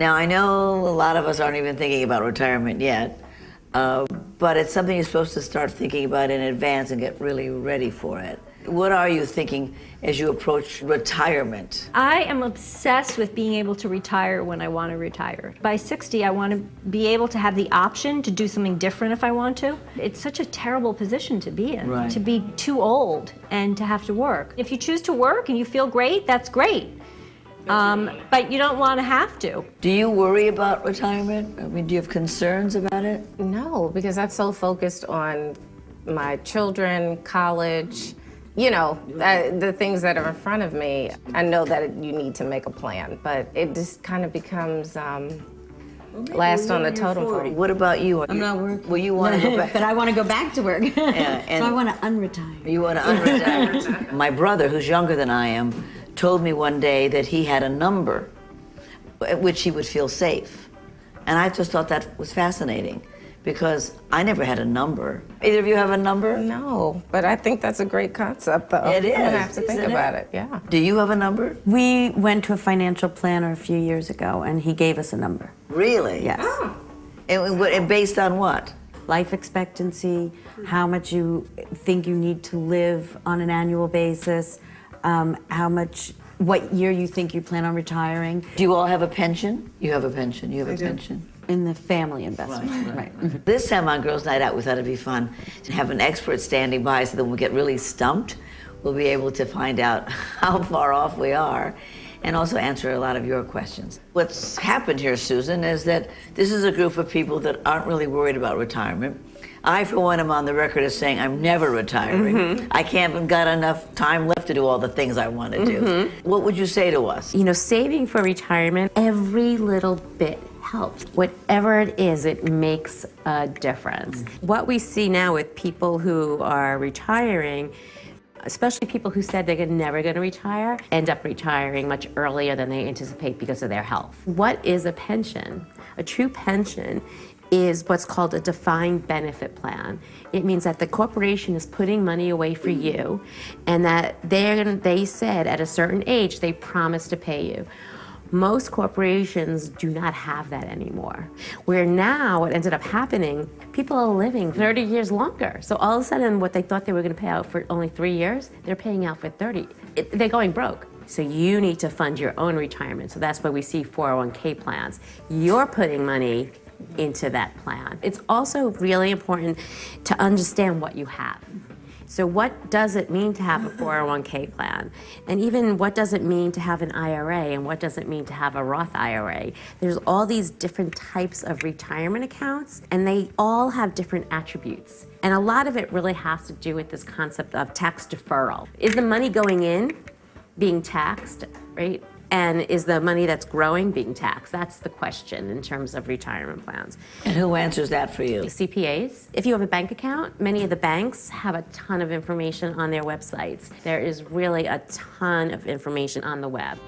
Now, I know a lot of us aren't even thinking about retirement yet, but it's something you're supposed to start thinking about in advance and get really ready for it. What are you thinking as you approach retirement? I am obsessed with being able to retire when I want to retire. By 60, I want to be able to have the option to do something different if I want to. It's such a terrible position to be in, right. To be too old and to have to work. If you choose to work and you feel great, that's great. But you don't want to have to. Do you worry about retirement? I mean, do you have concerns about it? No, because I'm so focused on my children, college, you know, the things that are in front of me. I know that you need to make a plan, but it just kind of becomes last on the totem pole. What about you? I'm not working. Well, you want to go back. But I want to go back to work. Yeah, so I want to unretire. You want to unretire? My brother, who's younger than I am, told me one day that he had a number at which he would feel safe. And I just thought that was fascinating, because I never had a number. Either of you have a number? No, but I think that's a great concept, though. It is. I'm gonna have to think about it, yeah. Do you have a number? We went to a financial planner a few years ago, and he gave us a number. Really? Yes. Oh. And based on what? Life expectancy, how much you think you need to live on an annual basis, what year you think you plan on retiring. Do you all have a pension? You have a pension. You have a pension. In the family investment. Right. This time on Girls' Night Out, we thought it'd be fun to have an expert standing by, so that when we get really stumped, we'll be able to find out how far off we are and also answer a lot of your questions. What's happened here, Susan, is that this is a group of people that aren't really worried about retirement. I, for one, am on the record as saying I'm never retiring. I haven't got enough time left to do all the things I want to do. What would you say to us? You know, saving for retirement, every little bit helps. Whatever it is, it makes a difference. What we see now with people who are retiring, especially people who said they're never going to retire, end up retiring much earlier than they anticipate because of their health. What is a pension? A true pension is what's called a defined benefit plan. It means that the corporation is putting money away for you, and that they said at a certain age they promise to pay you. Most corporations do not have that anymore. Where now, what ended up happening, people are living 30 years longer. So all of a sudden, what they thought they were going to pay out for only 3 years, they're paying out for 30. They're going broke. So you need to fund your own retirement. So that's why we see 401k plans. You're putting money into that plan. It's also really important to understand what you have. So what does it mean to have a 401k plan? And even what does it mean to have an IRA, and what does it mean to have a Roth IRA? There's all these different types of retirement accounts, and they all have different attributes. And a lot of it really has to do with this concept of tax deferral. Is the money going in being taxed, right? And is the money that's growing being taxed? That's the question in terms of retirement plans. And who answers that for you? CPAs. If you have a bank account, many of the banks have a ton of information on their websites. There is really a ton of information on the web.